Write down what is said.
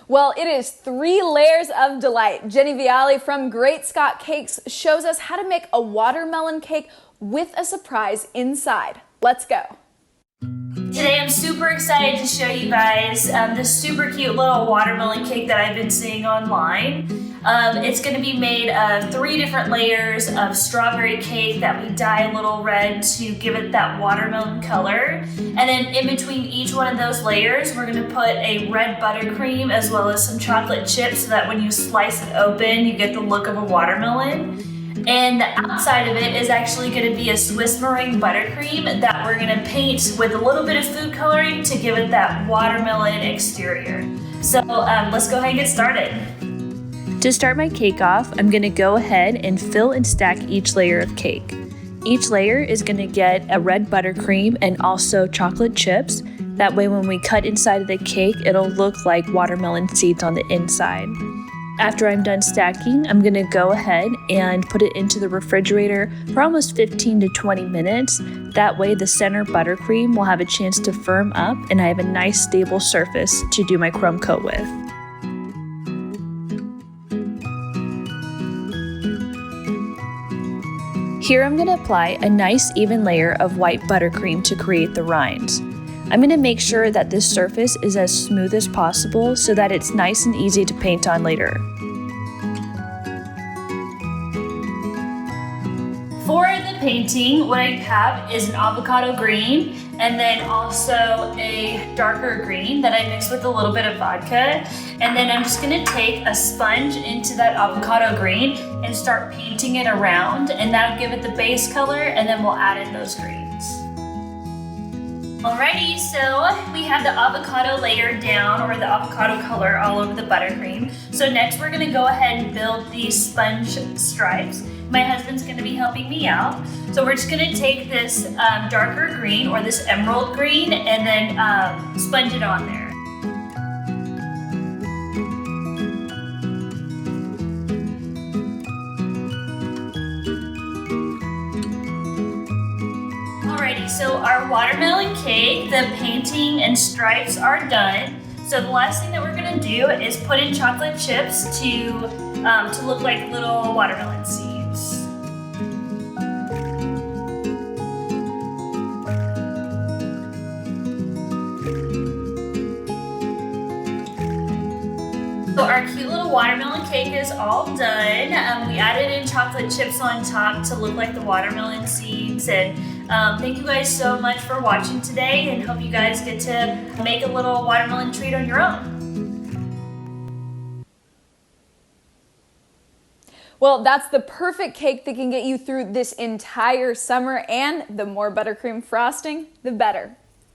Well, it is 3 layers of delight. Jenny Vialle from Great Scott Cakes shows us how to make a watermelon cake with a surprise inside. Let's go. Today I'm super excited to show you guys this super cute little watermelon cake that I've been seeing online. It's going to be made of 3 different layers of strawberry cake that we dye a little red to give it that watermelon color. And then in between each one of those layers, we're going to put a red buttercream as well as some chocolate chips so that when you slice it open, you get the look of a watermelon. And the outside of it is actually going to be a Swiss meringue buttercream that we're going to paint with a little bit of food coloring to give it that watermelon exterior. So let's go ahead and get started. To start my cake off, I'm going to go ahead and fill and stack each layer of cake. Each layer is going to get a red buttercream and also chocolate chips. That way when we cut inside of the cake, it'll look like watermelon seeds on the inside. After I'm done stacking, I'm going to go ahead and put it into the refrigerator for almost 15 to 20 minutes. That way the center buttercream will have a chance to firm up and I have a nice stable surface to do my crumb coat with. Here I'm going to apply a nice even layer of white buttercream to create the rinds. I'm going to make sure that this surface is as smooth as possible so that it's nice and easy to paint on later. For the painting, what I have is an avocado green and then also a darker green that I mixed with a little bit of vodka. And then I'm just going to take a sponge into that avocado green and start painting it around, and that'll give it the base color, and then we'll add in those greens. Alrighty, so we have the avocado layer down, or the avocado color all over the buttercream. So next we're gonna go ahead and build these sponge stripes. My husband's gonna be helping me out. So we're just gonna take this darker green, or this emerald green, and then sponge it on there. Alrighty, so our watermelon cake, the painting and stripes are done. So the last thing that we're gonna do is put in chocolate chips to look like little watermelon seeds. So our cute little watermelon cake is all done. We added in chocolate chips on top to look like the watermelon seeds, and thank you guys so much for watching today, and hope you guys get to make a little watermelon treat on your own. Well, that's the perfect cake that can get you through this entire summer, and the more buttercream frosting, the better.